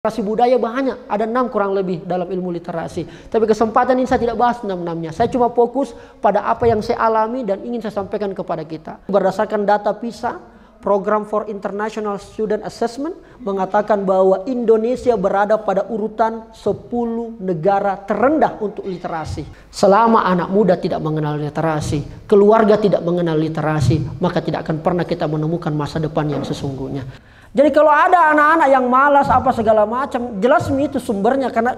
Literasi budaya banyak, ada 6 kurang lebih dalam ilmu literasi. Tapi kesempatan ini saya tidak bahas 6-6-nya. Saya cuma fokus pada apa yang saya alami dan ingin saya sampaikan kepada kita. Berdasarkan data PISA, Program for International Student Assessment mengatakan bahwa Indonesia berada pada urutan 10 negara terendah untuk literasi. Selama anak muda tidak mengenal literasi, keluarga tidak mengenal literasi, maka tidak akan pernah kita menemukan masa depan yang sesungguhnya. Jadi kalau ada anak-anak yang malas apa segala macam, jelas itu sumbernya karena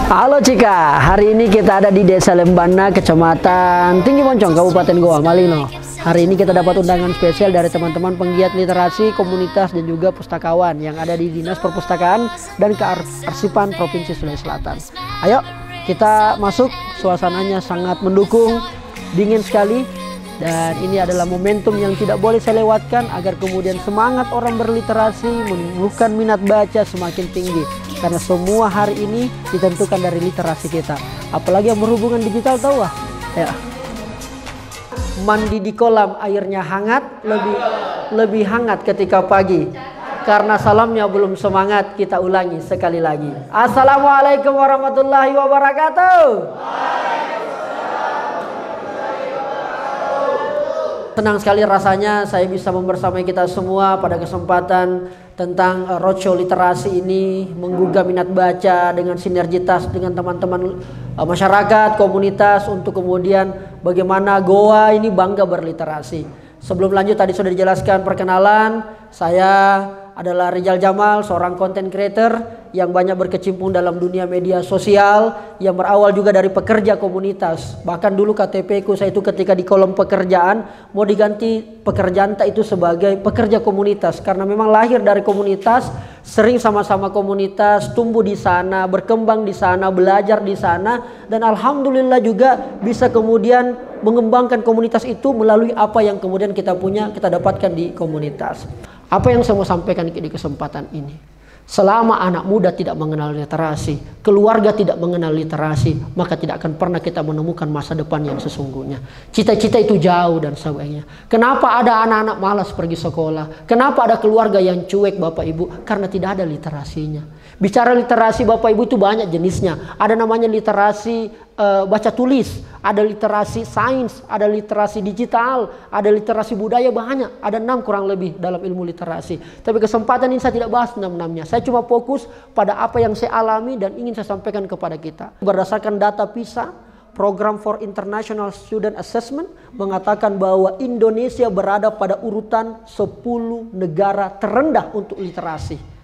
Halo Cika, hari ini kita ada di Desa Lembana, Kecamatan Tinggi Moncong, Kabupaten Goa, Malino. Hari ini kita dapat undangan spesial dari teman-teman penggiat literasi, komunitas, dan juga pustakawan yang ada di Dinas Perpustakaan dan Kearsipan Provinsi Sulawesi Selatan. Ayo, kita masuk, suasananya sangat mendukung, dingin sekali. Dan ini adalah momentum yang tidak boleh saya lewatkan agar kemudian semangat orang berliterasi, menumbuhkan minat baca semakin tinggi. Karena semua hari ini ditentukan dari literasi kita. Apalagi yang berhubungan digital, tahu ah? Ya. Mandi di kolam airnya hangat, lebih hangat ketika pagi. Karena salamnya belum semangat, kita ulangi sekali lagi. Assalamualaikum warahmatullahi wabarakatuh. Senang sekali rasanya saya bisa membersamai kita semua pada kesempatan tentang roadshow literasi ini, menggugah minat baca dengan sinergitas dengan teman-teman masyarakat, komunitas untuk kemudian bagaimana Goa ini bangga berliterasi. Sebelum lanjut tadi sudah dijelaskan perkenalan, saya adalah Rizal Jamal, seorang content creator yang banyak berkecimpung dalam dunia media sosial yang berawal juga dari pekerja komunitas. Bahkan dulu KTP ku saya itu ketika di kolom pekerjaan mau diganti pekerjaan itu sebagai pekerja komunitas karena memang lahir dari komunitas, sering sama-sama komunitas, tumbuh di sana, berkembang di sana, belajar di sana, dan alhamdulillah juga bisa kemudian mengembangkan komunitas itu melalui apa yang kemudian kita punya, kita dapatkan di komunitas. Apa yang saya mau sampaikan di kesempatan ini? Selama anak muda tidak mengenal literasi, keluarga tidak mengenal literasi, maka tidak akan pernah kita menemukan masa depan yang sesungguhnya. Cita-cita itu jauh dan sebagainya. Kenapa ada anak-anak malas pergi sekolah? Kenapa ada keluarga yang cuek Bapak Ibu? Karena tidak ada literasinya. Bicara literasi Bapak Ibu itu banyak jenisnya. Ada namanya literasi baca tulis, ada literasi sains, ada literasi digital, ada literasi budaya banyak. Ada 6 kurang lebih dalam ilmu literasi. Tapi kesempatan ini saya tidak bahas 6-6-nya. Saya cuma fokus pada apa yang saya alami dan ingin saya sampaikan kepada kita. Berdasarkan data PISA, Program for International Student Assessment mengatakan bahwa Indonesia berada pada urutan 10 negara terendah untuk literasi.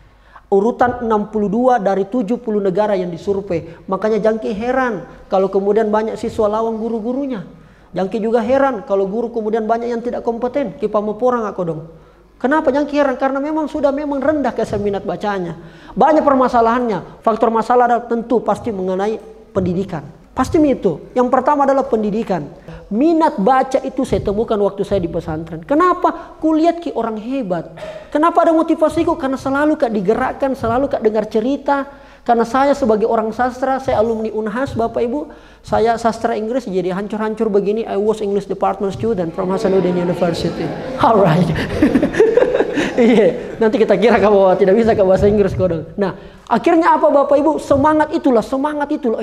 Urutan 62 dari 70 negara yang disurvei. Makanya Jangki heran kalau kemudian banyak siswa lawang guru-gurunya. Jangki juga heran kalau guru kemudian banyak yang tidak kompeten. Kipa meporang aku dong. Kenapa Jangki heran? Karena memang rendah minat bacanya. Banyak permasalahannya. Faktor masalah adalah tentu pasti mengenai pendidikan. Pasti itu. Yang pertama adalah pendidikan. Minat baca itu saya temukan waktu saya di pesantren. Kenapa? Kulihat ki orang hebat. Kenapa ada motivasiku? Karena selalu kak digerakkan, selalu kak dengar cerita. Karena saya sebagai orang sastra, saya alumni Unhas Bapak Ibu. Saya sastra Inggris jadi hancur-hancur begini. I was English department student from Hasanuddin University. Alright. Iya, nanti kita kira kamu tidak bisa ke bahasa Inggris kodong. Nah, akhirnya apa Bapak Ibu? Semangat itulah.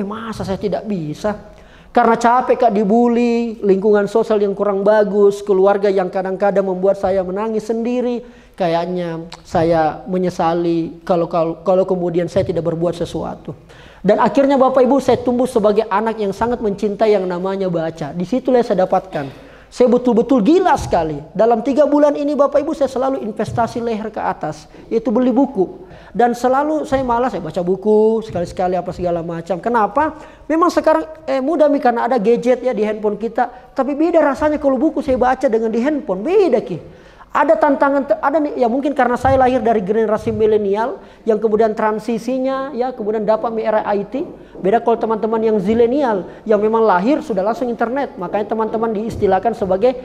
Masa saya tidak bisa? Karena capek kak dibully, lingkungan sosial yang kurang bagus, keluarga yang kadang-kadang membuat saya menangis sendiri. Kayaknya saya menyesali kalau kemudian saya tidak berbuat sesuatu. Dan akhirnya Bapak Ibu saya tumbuh sebagai anak yang sangat mencintai yang namanya baca. Disitulah saya dapatkan. Saya betul-betul gila sekali. Dalam 3 bulan ini Bapak Ibu saya selalu investasi leher ke atas. Yaitu beli buku. Dan selalu saya malas, saya baca buku sekali-sekali apa segala macam. Kenapa? Memang sekarang mudah karena ada gadget ya di handphone kita. Tapi beda rasanya kalau buku saya baca dengan di handphone. Beda ki. Ada tantangan, ada nih, ya mungkin karena saya lahir dari generasi milenial yang kemudian transisinya ya kemudian dapat era IT. Beda kalau teman-teman yang zilenial yang memang lahir sudah langsung internet. Makanya teman-teman diistilahkan sebagai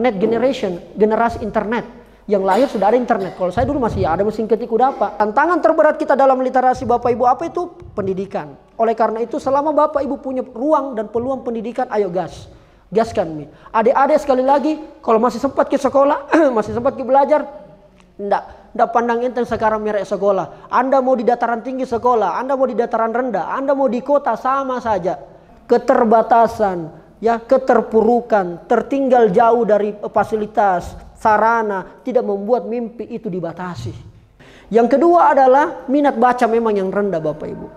net generation, generasi internet. Yang lahir sudah ada internet. Kalau saya dulu masih ada mesin ketik udah apa. Tantangan terberat kita dalam literasi Bapak Ibu apa itu? Pendidikan. Oleh karena itu selama Bapak Ibu punya ruang dan peluang pendidikan, ayo gas. Gaskan mi. Adik-adik sekali lagi, kalau masih sempat ke sekolah, masih sempat ke belajar, ndak pandang enteng sekarang merek sekolah. Anda mau di dataran tinggi sekolah, Anda mau di dataran rendah, Anda mau di kota sama saja. Keterbatasan, ya keterpurukan, tertinggal jauh dari fasilitas, sarana, tidak membuat mimpi itu dibatasi. Yang kedua adalah minat baca memang yang rendah Bapak Ibu.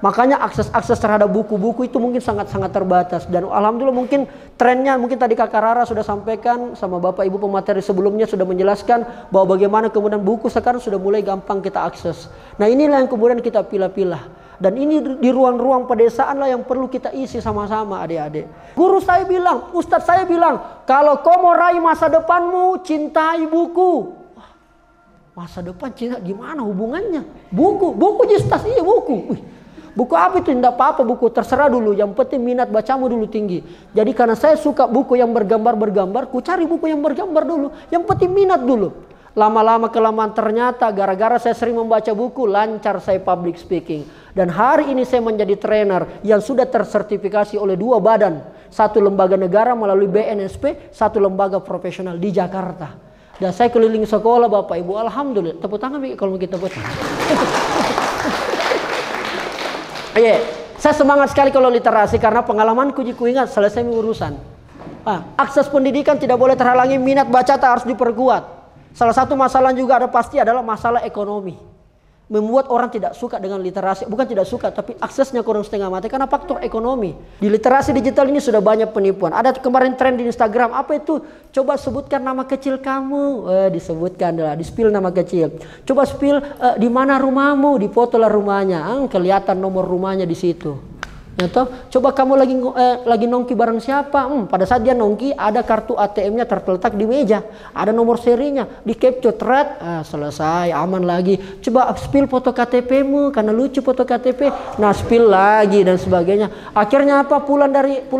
Makanya akses terhadap buku-buku itu mungkin sangat-sangat terbatas. Dan alhamdulillah mungkin trennya, mungkin tadi Kakak Rara sudah sampaikan sama Bapak Ibu pemateri sebelumnya sudah menjelaskan bahwa bagaimana kemudian buku sekarang sudah mulai gampang kita akses. Nah inilah yang kemudian kita pilah-pilah. Dan ini di ruang-ruang pedesaan lah yang perlu kita isi sama-sama adik-adik. Guru saya bilang, ustadz saya bilang, kalau kau mau raih masa depanmu, cintai buku. Masa depan cinta gimana hubungannya? Buku justas, iya buku. Buku apa itu? Tidak apa-apa buku, terserah dulu. Yang penting minat bacamu dulu tinggi. Jadi karena saya suka buku yang bergambar-bergambar, ku cari buku yang bergambar dulu. Yang penting minat dulu. Lama-lama kelamaan ternyata gara-gara saya sering membaca buku, lancar saya public speaking. Dan hari ini saya menjadi trainer yang sudah tersertifikasi oleh 2 badan. 1 lembaga negara melalui BNSP, 1 lembaga profesional di Jakarta. Dan saya keliling sekolah Bapak Ibu, alhamdulillah. Tepuk tangan kalau kita tepuk tangan. Saya semangat sekali kalau literasi karena pengalamanku ingat selesai urusan. Akses pendidikan tidak boleh terhalangi, minat baca harus diperkuat. Salah satu masalah juga ada pasti adalah masalah ekonomi. Membuat orang tidak suka dengan literasi, bukan tidak suka tapi aksesnya kurang setengah mati karena faktor ekonomi. Di literasi digital ini sudah banyak penipuan. Ada kemarin tren di Instagram, apa itu? Coba sebutkan nama kecil kamu. Disebutkan lah, di-spill nama kecil. Coba spill di mana rumahmu, difotolah rumahnya. Kelihatan nomor rumahnya di situ. Ya toh? Coba kamu lagi nongki bareng siapa? Pada saat dia nongki ada kartu ATM-nya terletak di meja, ada nomor serinya, di capture thread, selesai, aman lagi. Coba spill foto KTP-mu karena lucu foto KTP, nah spill lagi dan sebagainya. Akhirnya apa? Pulang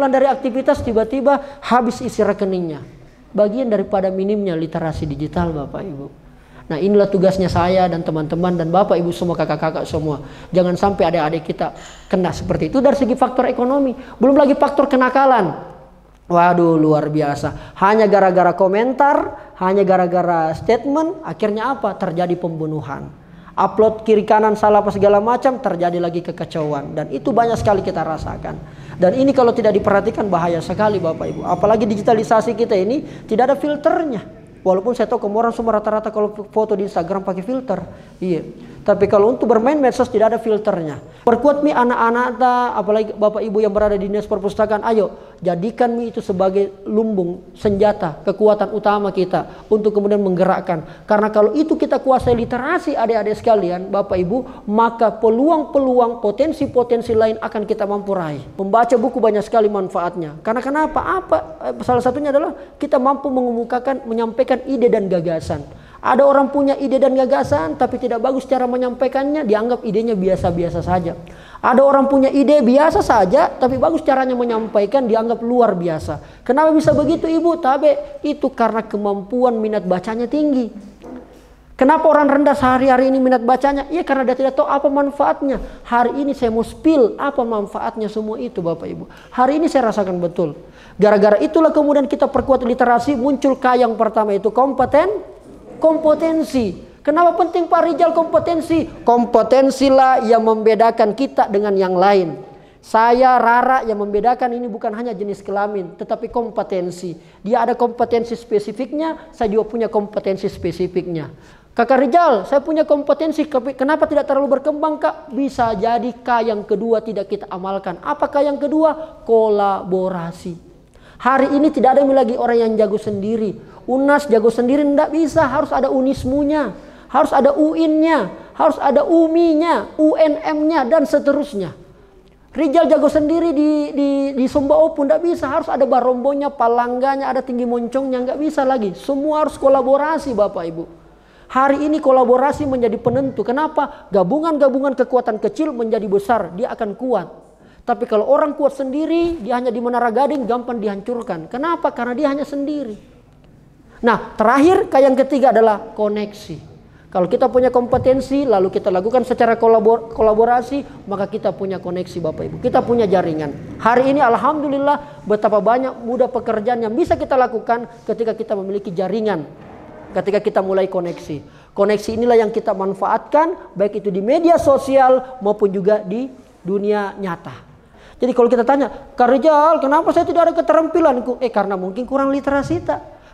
dari aktivitas tiba-tiba habis isi rekeningnya. Bagian daripada minimnya literasi digital Bapak Ibu. Nah inilah tugasnya saya dan teman-teman dan Bapak Ibu semua, kakak-kakak semua. Jangan sampai adik-adik kita kena seperti itu dari segi faktor ekonomi. Belum lagi faktor kenakalan. Waduh luar biasa. Hanya gara-gara komentar, hanya gara-gara statement, akhirnya apa? Terjadi pembunuhan. Upload kiri kanan salah apa segala macam, terjadi lagi kekacauan. Dan itu banyak sekali kita rasakan. Dan ini kalau tidak diperhatikan bahaya sekali Bapak Ibu. Apalagi digitalisasi kita ini tidak ada filternya. Walaupun saya tahu kamu orang semua rata-rata kalau foto di Instagram pakai filter. Iya. Tapi kalau untuk bermain medsos tidak ada filternya. Perkuat anak-anak, apalagi Bapak Ibu yang berada di dinas perpustakaan, ayo jadikan itu sebagai lumbung senjata, kekuatan utama kita untuk kemudian menggerakkan. Karena kalau itu kita kuasai literasi adik-adik sekalian, Bapak Ibu, maka peluang-peluang, potensi-potensi lain akan kita mampu raih. Membaca buku banyak sekali manfaatnya. Karena kenapa? Salah satunya adalah kita mampu mengemukakan, menyampaikan ide dan gagasan. Ada orang punya ide dan gagasan tapi tidak bagus cara menyampaikannya, dianggap idenya biasa-biasa saja. Ada orang punya ide biasa saja tapi bagus caranya menyampaikan, dianggap luar biasa. Kenapa bisa begitu Ibu? Tapi itu karena kemampuan minat bacanya tinggi. Kenapa orang rendah sehari-hari ini minat bacanya? Ya karena dia tidak tahu apa manfaatnya. Hari ini saya mau spill apa manfaatnya semua itu Bapak Ibu. Hari ini saya rasakan betul. Gara-gara itulah kemudian kita perkuat literasi, muncul yang pertama itu kompetensi. Kenapa penting Pak Rijal kompetensi? Kompetensilah yang membedakan kita dengan yang lain. Saya, Rara, yang membedakan ini bukan hanya jenis kelamin, tetapi kompetensi. Dia ada kompetensi spesifiknya, saya juga punya kompetensi spesifiknya. Kakak Rijal, saya punya kompetensi, kenapa tidak terlalu berkembang Kak? Bisa jadi yang kedua tidak kita amalkan. Apakah yang kedua? Kolaborasi. Hari ini tidak ada lagi orang yang jago sendiri. UNAS jago sendiri tidak bisa, harus ada UNISMU-nya, harus ada UIN-nya, harus ada UMI-nya, UNM-nya dan seterusnya. Rijal jago sendiri di Sumbao pun tidak bisa. Harus ada barombonya, palangganya, ada tinggi moncongnya. Nggak bisa lagi. Semua harus kolaborasi Bapak Ibu. Hari ini kolaborasi menjadi penentu. Kenapa? Gabungan-gabungan kekuatan kecil menjadi besar. Dia akan kuat. Tapi kalau orang kuat sendiri, dia hanya di Menara Gading, gampang dihancurkan. Kenapa? Karena dia hanya sendiri. Nah, terakhir yang ketiga adalah koneksi. Kalau kita punya kompetensi, lalu kita lakukan secara kolaborasi, maka kita punya koneksi Bapak Ibu. Kita punya jaringan. Hari ini alhamdulillah betapa banyak mudah pekerjaan yang bisa kita lakukan ketika kita memiliki jaringan. Ketika kita mulai koneksi. Koneksi inilah yang kita manfaatkan, baik itu di media sosial maupun juga di dunia nyata. Jadi kalau kita tanya, Kak Rijal, kenapa saya tidak ada keterampilan? Karena mungkin kurang literasi.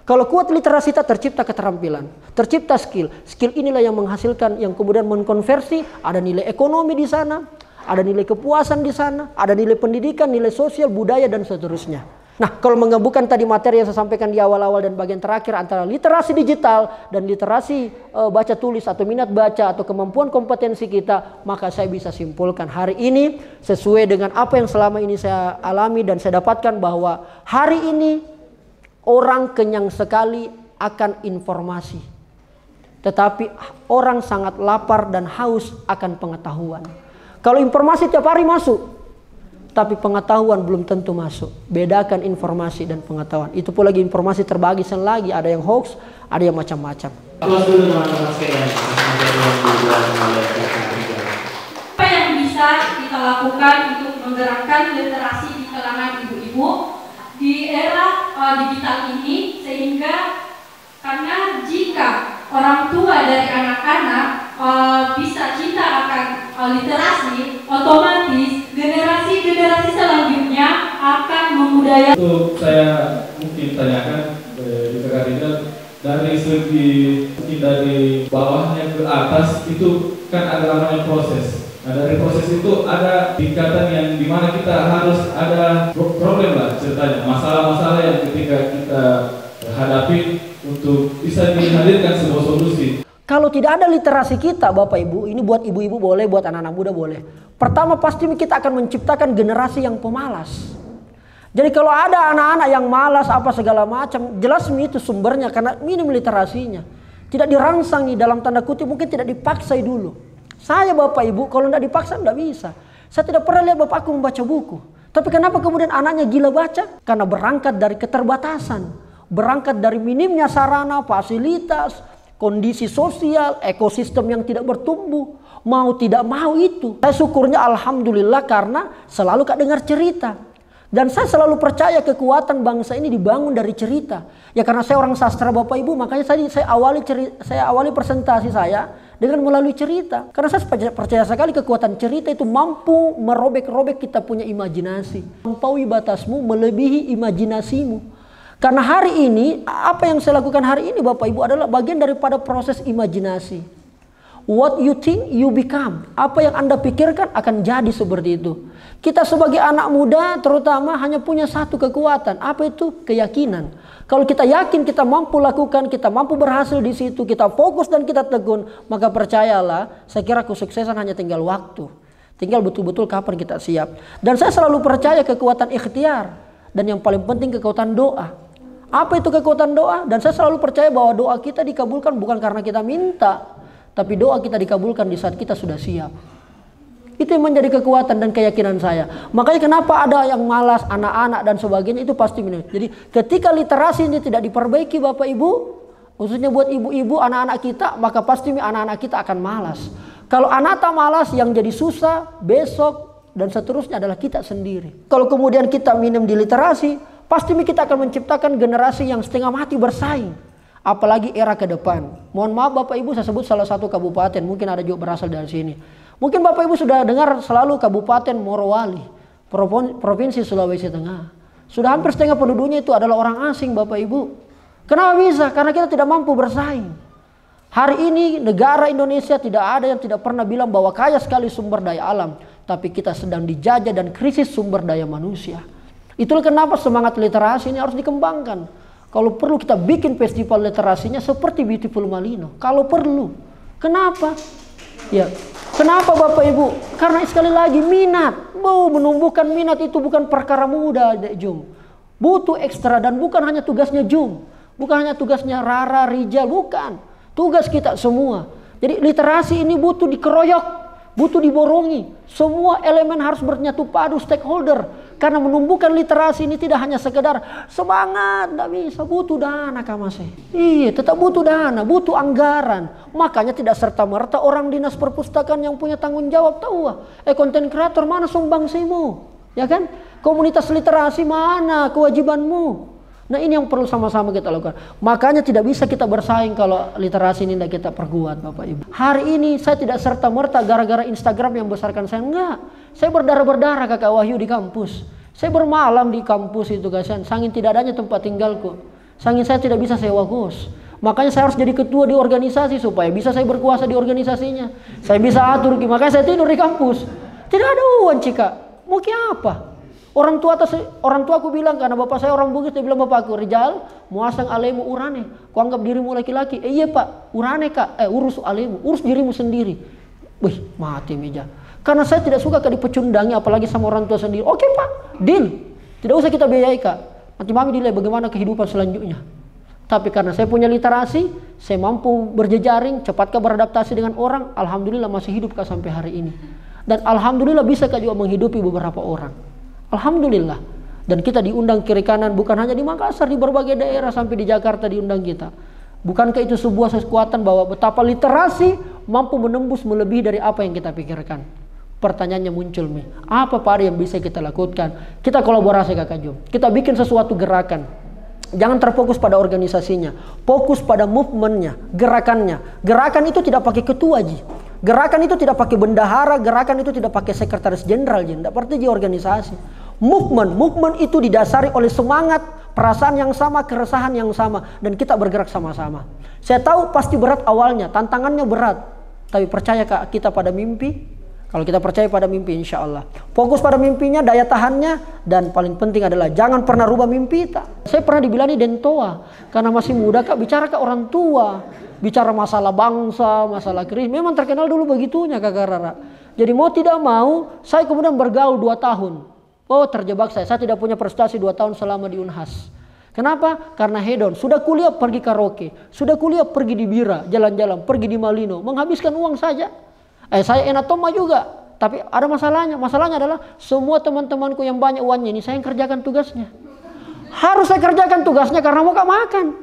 Kalau kuat literasi tercipta keterampilan, tercipta skill. Skill inilah yang menghasilkan, yang kemudian mengkonversi, ada nilai ekonomi di sana, ada nilai kepuasan di sana, ada nilai pendidikan, nilai sosial, budaya, dan seterusnya. Nah, kalau menggabungkan tadi materi yang saya sampaikan di awal-awal dan bagian terakhir antara literasi digital dan literasi baca tulis atau minat baca atau kemampuan kompetensi kita, maka saya bisa simpulkan hari ini sesuai dengan apa yang selama ini saya alami dan saya dapatkan bahwa hari ini orang kenyang sekali akan informasi. Tetapi orang sangat lapar dan haus akan pengetahuan. Kalau informasi tiap hari masuk, tapi pengetahuan belum tentu masuk. Bedakan informasi dan pengetahuan. Itu pun lagi informasi terbagi lagi. Ada yang hoax, ada yang macam-macam. Apa yang bisa kita lakukan untuk menggerakkan literasi di kalangan ibu-ibu di era digital ini, sehingga karena jika orang tua dari anak-anak bisa cinta akan literasi, otomatis generasi-generasi selanjutnya akan memudaya. Untuk saya mungkin tanyakan di Kak Rijal, dari segi mungkin dari bawahnya ke atas itu kan ada namanya proses. Nah, dari proses itu ada tingkatan yang dimana kita harus ada problem lah ceritanya, masalah-masalah yang ketika kita hadapi untuk bisa dihadirkan sebuah solusi. Kalau tidak ada literasi kita Bapak Ibu, ini buat ibu-ibu boleh, buat anak-anak muda boleh. Pertama pasti kita akan menciptakan generasi yang pemalas. Jadi kalau ada anak-anak yang malas apa segala macam, jelas itu sumbernya karena minim literasinya. Tidak dirangsangi dalam tanda kutip, mungkin tidak dipaksai dulu. Saya Bapak Ibu kalau tidak dipaksa tidak bisa. Saya tidak pernah lihat bapakku membaca buku. Tapi kenapa kemudian anaknya gila baca? Karena berangkat dari keterbatasan. Berangkat dari minimnya sarana, fasilitas, kondisi sosial, ekosistem yang tidak bertumbuh. Mau tidak mau itu. Saya syukurnya alhamdulillah karena selalu Kak dengar cerita. Dan saya selalu percaya kekuatan bangsa ini dibangun dari cerita. Ya karena saya orang sastra Bapak Ibu, makanya saya awali presentasi saya dengan melalui cerita. Karena saya percaya sekali kekuatan cerita itu mampu merobek-robek kita punya imajinasi. Melampaui batasmu, melebihi imajinasimu. Karena hari ini, apa yang saya lakukan hari ini Bapak Ibu adalah bagian daripada proses imajinasi. What you think, you become. Apa yang Anda pikirkan akan jadi seperti itu. Kita sebagai anak muda terutama hanya punya satu kekuatan. Apa itu? Keyakinan. Kalau kita yakin kita mampu lakukan, kita mampu berhasil di situ, kita fokus dan kita tekun, maka percayalah, saya kira kesuksesan hanya tinggal waktu. Tinggal betul-betul kapan kita siap. Dan saya selalu percaya kekuatan ikhtiar. Dan yang paling penting kekuatan doa. Apa itu kekuatan doa? Dan saya selalu percaya bahwa doa kita dikabulkan bukan karena kita minta, tapi doa kita dikabulkan di saat kita sudah siap. Itu yang menjadi kekuatan dan keyakinan saya. Makanya kenapa ada yang malas, anak-anak dan sebagainya itu pasti minus. Jadi ketika literasi ini tidak diperbaiki Bapak Ibu, khususnya buat ibu-ibu, anak-anak kita, maka pasti anak-anak kita akan malas. Kalau anak tak malas, yang jadi susah besok dan seterusnya adalah kita sendiri. Kalau kemudian kita minim di literasi, pasti kita akan menciptakan generasi yang setengah mati bersaing. Apalagi era ke depan. Mohon maaf Bapak Ibu, saya sebut salah satu kabupaten, mungkin ada juga berasal dari sini. Mungkin Bapak Ibu sudah dengar selalu Kabupaten Morowali, Provinsi Sulawesi Tengah. Sudah hampir setengah penduduknya itu adalah orang asing Bapak Ibu. Kenapa bisa? Karena kita tidak mampu bersaing. Hari ini negara Indonesia tidak ada yang tidak pernah bilang bahwa kaya sekali sumber daya alam. Tapi kita sedang dijajah dan krisis sumber daya manusia. Itulah kenapa semangat literasi ini harus dikembangkan. Kalau perlu kita bikin festival literasinya seperti Beautiful Malino. Kalau perlu. Kenapa? Ya, Kenapa Bapak Ibu? Karena sekali lagi minat. Menumbuhkan minat itu bukan perkara mudah, Dek Jum. Butuh ekstra, dan bukan hanya tugasnya Jum. Bukan hanya tugasnya Rara, Rijal, bukan. Tugas kita semua. Jadi literasi ini butuh dikeroyok, butuh diborongi. Semua elemen harus bernyatu padu, stakeholder. Karena menumbuhkan literasi ini tidak hanya sekedar semangat, tidak bisa, butuh dana Kamase. Iya, tetap butuh dana, butuh anggaran. Makanya tidak serta-merta orang dinas perpustakaan yang punya tanggung jawab tahu. Konten kreator mana sumbangsimu? Ya kan? Komunitas literasi mana kewajibanmu? Nah ini yang perlu sama-sama kita lakukan. Makanya tidak bisa kita bersaing kalau literasi ini tidak kita perkuat Bapak Ibu. Hari ini saya tidak serta-merta gara-gara Instagram yang besarkan saya. Enggak. Saya berdarah-berdarah Kakak Wahyu di kampus. Saya bermalam di kampus itu kasihan. Saking tidak adanya tempat tinggalku. Saking saya tidak bisa sewa kos. Makanya saya harus jadi ketua di organisasi supaya bisa saya berkuasa di organisasinya. Saya bisa atur. Makanya saya tidur di kampus. Tidak ada uang Cika. Mau apa? Orang tua aku bilang, karena bapak saya orang Bugis, dia bilang bapakku, Rijal, muasang alemu urane, kau anggap dirimu laki-laki. Iya pak, urane kak, urus alemu, urus dirimu sendiri. Wih, mati meja. Karena saya tidak suka kak dipecundangi, apalagi sama orang tua sendiri. Oke pak, deal. Tidak usah kita biayai kak. Nanti mami nilai bagaimana kehidupan selanjutnya. Tapi karena saya punya literasi, saya mampu berjejaring, cepat kak beradaptasi dengan orang. Alhamdulillah masih hidup kak sampai hari ini. Dan alhamdulillah bisa kak juga menghidupi beberapa orang. Alhamdulillah. Dan kita diundang kiri kanan, bukan hanya di Makassar, di berbagai daerah, sampai di Jakarta diundang kita. Bukankah itu sebuah kekuatan bahwa betapa literasi mampu menembus melebihi dari apa yang kita pikirkan? Pertanyaannya muncul nih, apa Pak yang bisa kita lakukan? Kita kolaborasi Kakak Jum. Kita bikin sesuatu gerakan. Jangan terfokus pada organisasinya, fokus pada movementnya, gerakannya. Gerakan itu tidak pakai ketua Ji. Gerakan itu tidak pakai bendahara, gerakan itu tidak pakai sekretaris jenderal Ji. Tidak perlu di organisasi. Movement itu didasari oleh semangat, perasaan yang sama, keresahan yang sama, dan kita bergerak sama-sama. Saya tahu pasti berat awalnya, tantangannya berat, tapi percaya Kak kita pada mimpi. Kalau kita percaya pada mimpi, insya Allah fokus pada mimpinya, daya tahannya, dan paling penting adalah jangan pernah rubah mimpi tak. Saya pernah dibilani dentoa karena masih muda Kak, bicara ke orang tua, bicara masalah bangsa, masalah krisis. Memang terkenal dulu begitunya Kakak Rara. Jadi mau tidak mau, saya kemudian bergaul 2 tahun. Oh terjebak saya tidak punya prestasi 2 tahun selama di Unhas. Kenapa? Karena hedon. Sudah kuliah pergi karaoke, sudah kuliah pergi di Bira, jalan-jalan, pergi di Malino, menghabiskan uang saja. Saya enatoma juga, tapi ada masalahnya. Masalahnya adalah semua teman-temanku yang banyak uangnya ini saya yang kerjakan tugasnya. Harus saya kerjakan tugasnya karena mau makan.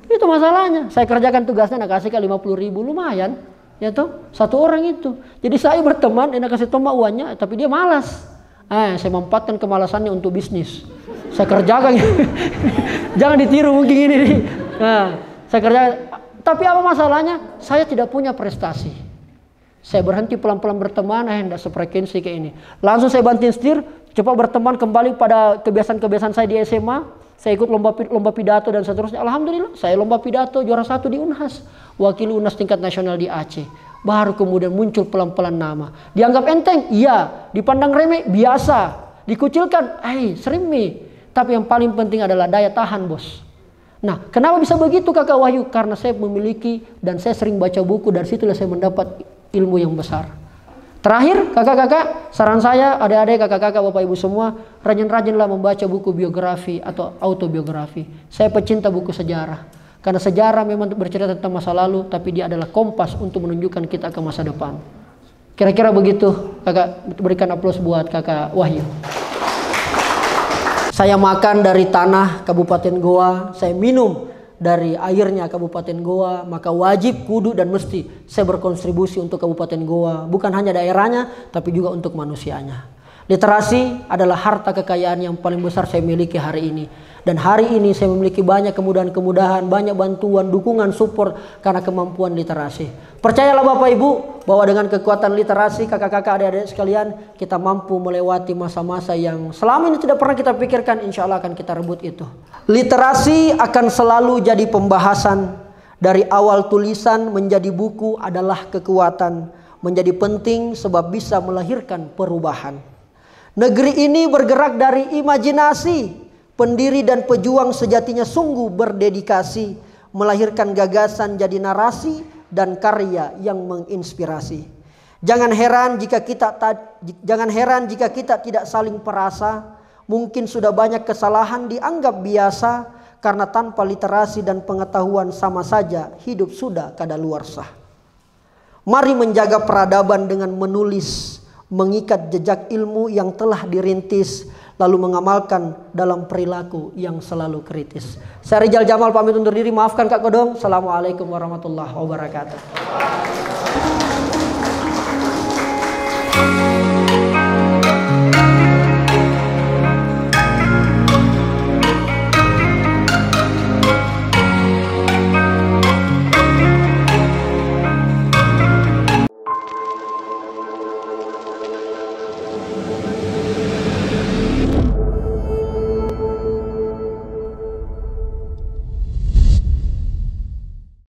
Itu masalahnya. Saya kerjakan tugasnya, nak kasih ke 50.000 lumayan, ya toh, 1 orang itu. Jadi saya berteman, nak kasih toma uangnya, tapi dia malas. Saya manfaatkan kemalasannya untuk bisnis. Saya kerjakan. Jangan ditiru mungkin ini. Nah, saya kerjakan. Tapi apa masalahnya? Saya tidak punya prestasi. Saya berhenti pelan-pelan berteman, tidak sefrekuensi kayak ini. Langsung saya banting setir, coba berteman kembali pada kebiasaan-kebiasaan saya di SMA. Saya ikut lomba pidato dan seterusnya. Alhamdulillah, saya lomba pidato juara 1 di Unhas, wakil Unas tingkat nasional di Aceh. Baru kemudian muncul pelan-pelan nama. Dianggap enteng? Iya. Dipandang remeh? Biasa. Dikucilkan? Sering nih. Tapi yang paling penting adalah daya tahan bos. Nah, kenapa bisa begitu Kakak Wahyu? Karena saya memiliki dan saya sering baca buku, dari situlah saya mendapat ilmu yang besar. Terakhir, kakak-kakak, saran saya, adik-adik, kakak-kakak, bapak ibu semua, rajin-rajinlah membaca buku biografi atau autobiografi. Saya pecinta buku sejarah. Karena sejarah memang bercerita tentang masa lalu, tapi dia adalah kompas untuk menunjukkan kita ke masa depan. Kira-kira begitu, kakak. Berikan aplaus buat Kakak Wahyu. Saya makan dari tanah Kabupaten Goa, saya minum dari airnya Kabupaten Goa, maka wajib, kudu, dan mesti saya berkontribusi untuk Kabupaten Goa. Bukan hanya daerahnya, tapi juga untuk manusianya. Literasi adalah harta kekayaan yang paling besar saya miliki hari ini. Dan hari ini saya memiliki banyak kemudahan-kemudahan, banyak bantuan, dukungan, support karena kemampuan literasi. Percayalah Bapak Ibu bahwa dengan kekuatan literasi, kakak-kakak, adik-adik sekalian, kita mampu melewati masa-masa yang selama ini tidak pernah kita pikirkan. Insya Allah akan kita rebut itu. Literasi akan selalu jadi pembahasan. Dari awal tulisan menjadi buku adalah kekuatan. Menjadi penting sebab bisa melahirkan perubahan. Negeri ini bergerak dari imajinasi. Pendiri dan pejuang sejatinya sungguh berdedikasi. Melahirkan gagasan jadi narasi dan karya yang menginspirasi. Jangan heran jika kita tidak saling perasa. Mungkin sudah banyak kesalahan dianggap biasa karena tanpa literasi dan pengetahuan sama saja hidup sudah kadaluarsa. Mari menjaga peradaban dengan menulis, mengikat jejak ilmu yang telah dirintis, lalu mengamalkan dalam perilaku yang selalu kritis. Saya Rijal Jamal pamit undur diri. Maafkan Kak Kodong. Assalamualaikum warahmatullahi wabarakatuh.